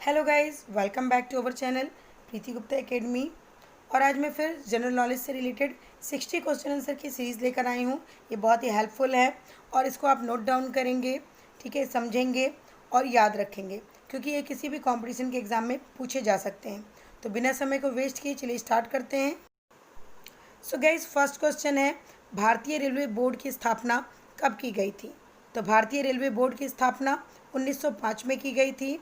Hello guys, welcome back to our channel Preeti Gupta academy. और आज मैं फिर जनरल नॉलेज से रिलेटेड 60 क्वेश्चन आंसर की सीरीज़ लेकर आई हूँ। ये बहुत ही हेल्पफुल है और इसको आप नोट डाउन करेंगे, ठीक है, समझेंगे और याद रखेंगे, क्योंकि ये किसी भी कंपटीशन के एग्ज़ाम में पूछे जा सकते हैं। तो बिना समय को वेस्ट किए चलिए स्टार्ट करते हैं। सो गाइस, फर्स्ट क्वेश्चन है, भारतीय रेलवे बोर्ड की स्थापना कब की गई थी? तो भारतीय रेलवे बोर्ड की स्थापना 1905 में की गई थी।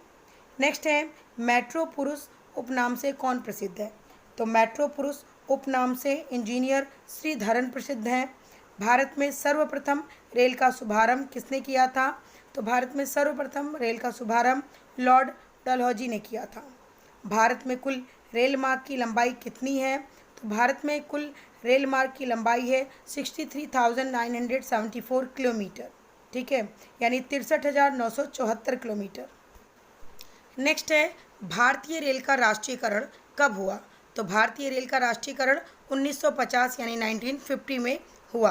नेक्स्ट है, मेट्रो पुरुष उपनाम से कौन प्रसिद्ध है? तो मेट्रो पुरुष उपनाम से इंजीनियर श्रीधरन प्रसिद्ध हैं। भारत में सर्वप्रथम रेल का शुभारंभ किसने किया था? तो भारत में सर्वप्रथम रेल का शुभारंभ लॉर्ड डलहौजी ने किया था। भारत में कुल रेल मार्ग की लंबाई कितनी है? तो भारत में कुल रेल मार्ग की लंबाई है 63,974 किलोमीटर, ठीक है, यानी 63,974 किलोमीटर। नेक्स्ट है, भारतीय रेल का राष्ट्रीयकरण कब हुआ? तो भारतीय रेल का राष्ट्रीयकरण 1950 यानी 1950 में हुआ।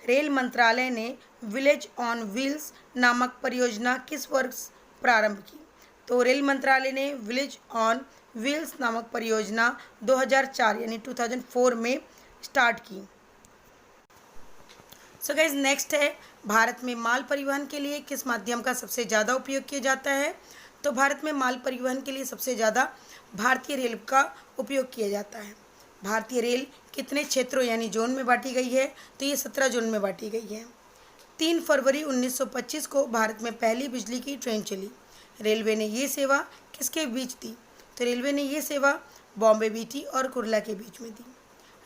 रेल मंत्रालय ने विलेज ऑन व्हील्स नामक परियोजना किस वर्ष प्रारंभ की? तो रेल मंत्रालय ने विलेज ऑन व्हील्स नामक परियोजना 2004 यानी 2004 में स्टार्ट की। सो गाइज, नेक्स्ट है, भारत में माल परिवहन के लिए किस माध्यम का सबसे ज़्यादा उपयोग किया जाता है? तो भारत में माल परिवहन के लिए सबसे ज़्यादा भारतीय रेल का उपयोग किया जाता है। भारतीय रेल कितने क्षेत्रों यानी जोन में बांटी गई है? तो ये 17 जोन में बांटी गई है। 3 फरवरी 1925 को भारत में पहली बिजली की ट्रेन चली। रेलवे ने ये सेवा किसके बीच दी? तो रेलवे ने ये सेवा बॉम्बे बीटी और कुर्ला के बीच में दी।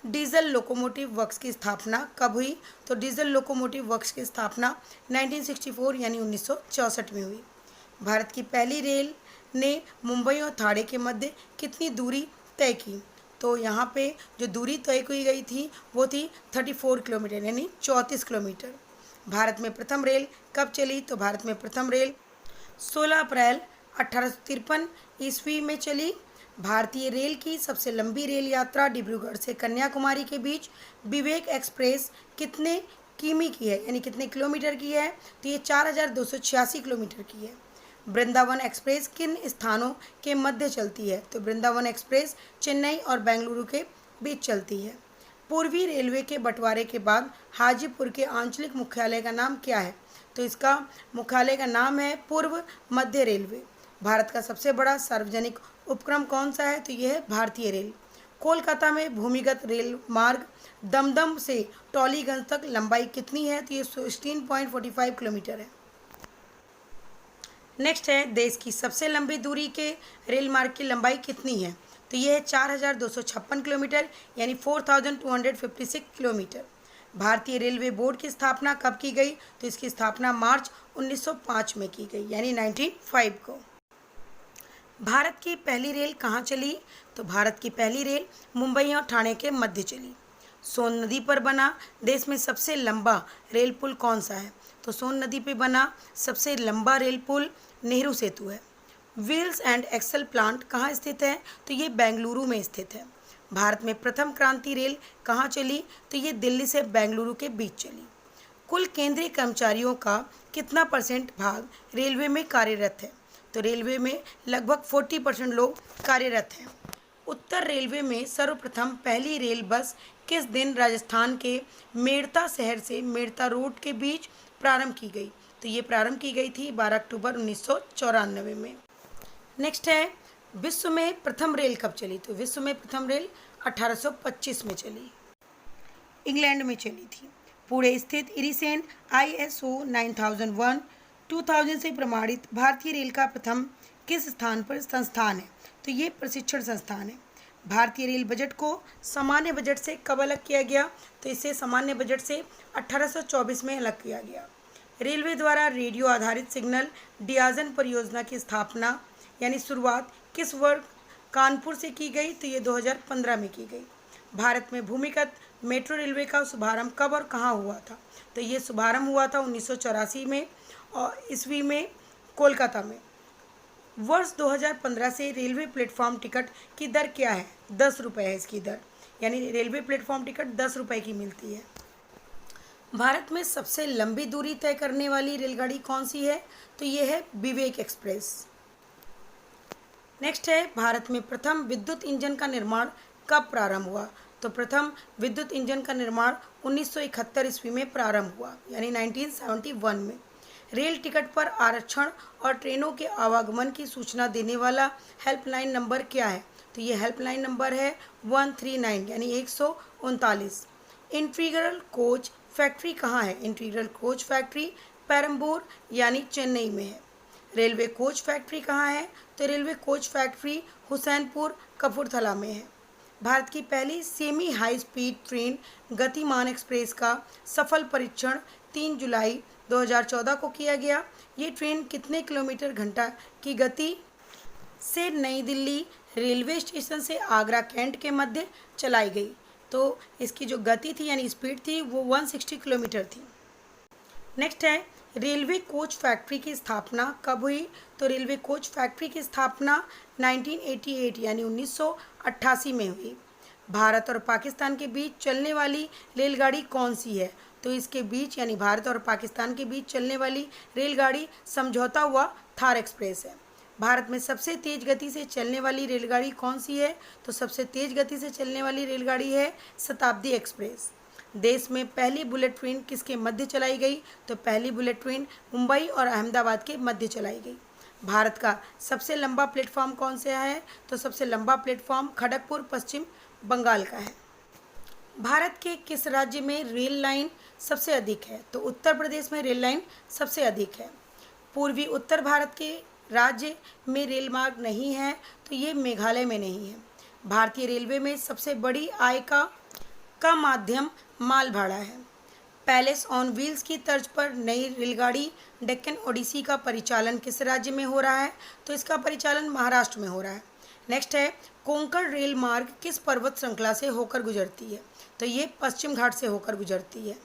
डीजल लोकोमोटिव वर्क्स की स्थापना कब हुई? तो डीजल लोकोमोटिव वर्क्स की स्थापना 1964 यानी 1964 में हुई। भारत की पहली रेल ने मुंबई और ठाणे के मध्य कितनी दूरी तय की? तो यहाँ पे जो दूरी तय की गई थी वो थी 34 किलोमीटर यानी 34 किलोमीटर। भारत में प्रथम रेल कब चली? तो भारत में प्रथम रेल 16 अप्रैल 1853 ईस्वी में चली। भारतीय रेल की सबसे लंबी रेल यात्रा डिब्रूगढ़ से कन्याकुमारी के बीच विवेक एक्सप्रेस कितने किमी की है यानी कितने किलोमीटर की है? तो ये 4286 किलोमीटर की है। वृंदावन एक्सप्रेस किन स्थानों के मध्य चलती है? तो वृंदावन एक्सप्रेस चेन्नई और बेंगलुरु के बीच चलती है। पूर्वी रेलवे के बंटवारे के बाद हाजीपुर के आंचलिक मुख्यालय का नाम क्या है? तो इसका मुख्यालय का नाम है पूर्व मध्य रेलवे। भारत का सबसे बड़ा सार्वजनिक उपक्रम कौन सा है? तो यह है भारतीय रेल। कोलकाता में भूमिगत रेल मार्ग दमदम से टॉलीगंज तक लंबाई कितनी है? तो ये 16.45 किलोमीटर है। नेक्स्ट है, देश की सबसे लंबी दूरी के रेल मार्ग की लंबाई कितनी है? तो यह है 4256 किलोमीटर यानी 4256 किलोमीटर। भारतीय रेलवे बोर्ड की स्थापना कब की गई? तो इसकी स्थापना मार्च 1905 में की गई यानी 1905 को। भारत की पहली रेल कहाँ चली? तो भारत की पहली रेल मुंबई और ठाणे के मध्य चली। सोन नदी पर बना देश में सबसे लंबा रेल पुल कौन सा है? तो सोन नदी पर बना सबसे लंबा रेल पुल नेहरू सेतु है। व्हील्स एंड एक्सल प्लांट कहाँ स्थित है? तो ये बेंगलुरु में स्थित है। भारत में प्रथम क्रांति रेल कहाँ चली? तो ये दिल्ली से बेंगलुरु के बीच चली। कुल केंद्रीय कर्मचारियों का कितना % भाग रेलवे में कार्यरत है? तो रेलवे में लगभग 40% लोग कार्यरत हैं। उत्तर रेलवे में सर्वप्रथम पहली रेल बस किस दिन राजस्थान के मेड़ता शहर से मेड़ता रोड के बीच प्रारंभ की गई? तो ये प्रारंभ की गई थी 12 अक्टूबर 1994 में। नेक्स्ट है, विश्व में प्रथम रेल कब चली? तो विश्व में प्रथम रेल 1825 में चली, इंग्लैंड में चली थी। पुणे स्थित इरिसेन ISO 9001 2000 से प्रमाणित भारतीय रेल का प्रथम किस स्थान पर संस्थान है? तो ये प्रशिक्षण संस्थान है। भारतीय रेल बजट को सामान्य बजट से कब अलग किया गया? तो इसे सामान्य बजट से 1824 में अलग किया गया। रेलवे द्वारा रेडियो आधारित सिग्नल डियाजन परियोजना की स्थापना यानी शुरुआत किस वर्ष कानपुर से की गई? तो ये 2015 में की गई। भारत में भूमिगत मेट्रो रेलवे का शुभारंभ कब और कहाँ हुआ था? तो ये शुभारंभ हुआ था 1984 में और ईस्वी में कोलकाता में। वर्ष 2015 से रेलवे प्लेटफॉर्म टिकट की दर क्या है? 10 रुपये है इसकी दर, यानी रेलवे प्लेटफॉर्म टिकट 10 रुपये की मिलती है। भारत में सबसे लंबी दूरी तय करने वाली रेलगाड़ी कौन सी है? तो ये है विवेक एक्सप्रेस। नेक्स्ट है भारत में प्रथम विद्युत इंजन का निर्माण कब प्रारंभ हुआ? तो प्रथम विद्युत इंजन का निर्माण 1971 ईस्वी में प्रारंभ हुआ, यानी 1971 में। रेल टिकट पर आरक्षण और ट्रेनों के आवागमन की सूचना देने वाला हेल्पलाइन नंबर क्या है? तो ये हेल्पलाइन नंबर है 139, यानी 139। इंटीग्रल कोच फैक्ट्री कहाँ है? इंटीग्रल कोच फैक्ट्री पेरम्बूर यानी चेन्नई में है। रेलवे कोच फैक्ट्री कहाँ है? तो railway coach factory Hussainpur Kapurthala में है। भारत की पहली semi high speed train Gatiman express का सफल परीक्षण 3 जुलाई 2014 को किया गया। ये ट्रेन कितने किलोमीटर घंटा की गति से नई दिल्ली रेलवे स्टेशन से आगरा कैंट के मध्य चलाई गई? तो इसकी जो गति थी यानी स्पीड थी वो 160 किलोमीटर थी। नेक्स्ट है रेलवे कोच फैक्ट्री की स्थापना कब हुई? तो रेलवे कोच फैक्ट्री की स्थापना 1988 यानी 1988 में हुई। भारत और पाकिस्तान के बीच चलने वाली रेलगाड़ी कौन सी है? तो इसके बीच यानी भारत और पाकिस्तान के बीच चलने वाली रेलगाड़ी समझौता हुआ थार एक्सप्रेस है। भारत में सबसे तेज गति से चलने वाली रेलगाड़ी कौन सी है? तो सबसे तेज गति से चलने वाली रेलगाड़ी है शताब्दी एक्सप्रेस। देश में पहली बुलेट ट्रेन किसके मध्य चलाई गई? तो पहली बुलेट ट्रेन मुंबई और अहमदाबाद के मध्य चलाई गई। भारत का सबसे लंबा प्लेटफॉर्म कौन सा है? तो सबसे लंबा प्लेटफॉर्म खड़गपुर पश्चिम बंगाल का है। भारत के किस राज्य में रेल लाइन सबसे अधिक है? तो उत्तर प्रदेश में रेल लाइन सबसे अधिक है। पूर्वी उत्तर भारत के राज्य में रेल मार्ग नहीं है, तो ये मेघालय में नहीं है। भारतीय रेलवे में सबसे बड़ी आय का माध्यम माल भाड़ा है। पैलेस ऑन व्हील्स की तर्ज पर नई रेलगाड़ी डेक्कन ओडिसी का परिचालन किस राज्य में हो रहा है? तो इसका परिचालन महाराष्ट्र में हो रहा है। नेक्स्ट है कोंकण रेल मार्ग किस पर्वत श्रृंखला से होकर गुजरती है? तो ये पश्चिम घाट से होकर गुजरती है।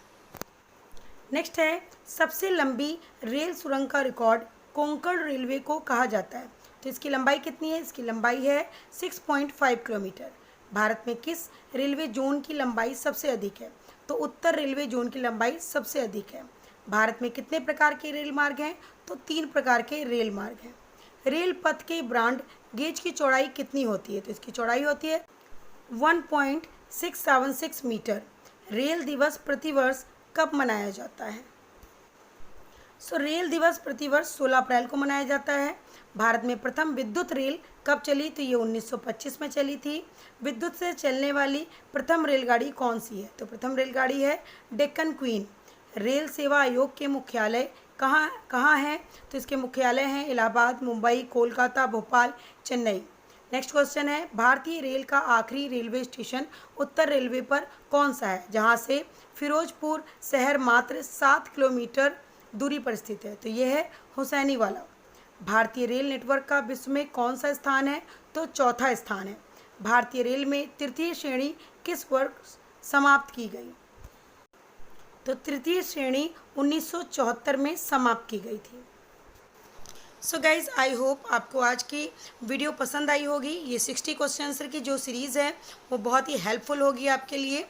नेक्स्ट है सबसे लंबी रेल सुरंग का रिकॉर्ड कोंकण रेलवे को कहा जाता है? तो इसकी लंबाई कितनी है? इसकी लंबाई है 6.5 किलोमीटर। भारत में किस रेलवे जोन की लंबाई सबसे अधिक है? तो उत्तर रेलवे जोन की लंबाई सबसे अधिक है। भारत में कितने प्रकार के रेल मार्ग हैं? तो 3 प्रकार के रेल मार्ग हैं। रेल पथ के ब्रॉड गेज की चौड़ाई कितनी होती है? तो इसकी चौड़ाई होती है 1.676 मीटर। रेल दिवस प्रतिवर्ष कब मनाया जाता है? रेल दिवस प्रतिवर्ष 16 अप्रैल को मनाया जाता है। भारत में प्रथम विद्युत रेल कब चली? तो ये 1925 में चली थी। विद्युत से चलने वाली प्रथम रेलगाड़ी कौन सी है? तो प्रथम रेलगाड़ी है डेक्कन क्वीन। रेल सेवा आयोग के मुख्यालय कहाँ है? तो इसके मुख्यालय हैं इलाहाबाद, मुंबई, कोलकाता, भोपाल, चेन्नई। नेक्स्ट क्वेश्चन है भारतीय रेल का आखिरी रेलवे स्टेशन उत्तर रेलवे पर कौन सा है, जहाँ से फिरोजपुर शहर मात्र 7 किलोमीटर दूरी पर स्थित है? तो यह है हुसैनीवाला। भारतीय रेल नेटवर्क का विश्व में कौन सा स्थान है? तो चौथा स्थान है। भारतीय रेल में तृतीय श्रेणी किस वर्ष समाप्त की गई? तो तृतीय श्रेणी 1974 में समाप्त की गई थी। सो गाइज आई होप आपको आज की वीडियो पसंद आई होगी। ये 60 क्वेश्चन आंसर की जो सीरीज़ है वो बहुत ही हेल्पफुल होगी आपके लिए।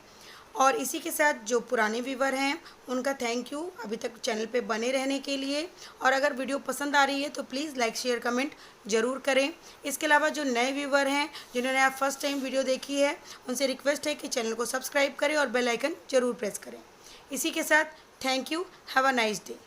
और इसी के साथ जो पुराने व्यूवर हैं उनका थैंक यू अभी तक चैनल पे बने रहने के लिए। और अगर वीडियो पसंद आ रही है तो प्लीज़ लाइक शेयर कमेंट ज़रूर करें। इसके अलावा जो नए व्यूवर हैं जिन्होंने आप फर्स्ट टाइम वीडियो देखी है उनसे रिक्वेस्ट है कि चैनल को सब्सक्राइब करें और बेल आइकन ज़रूर प्रेस करें। इसी के साथ thank you, have a nice day.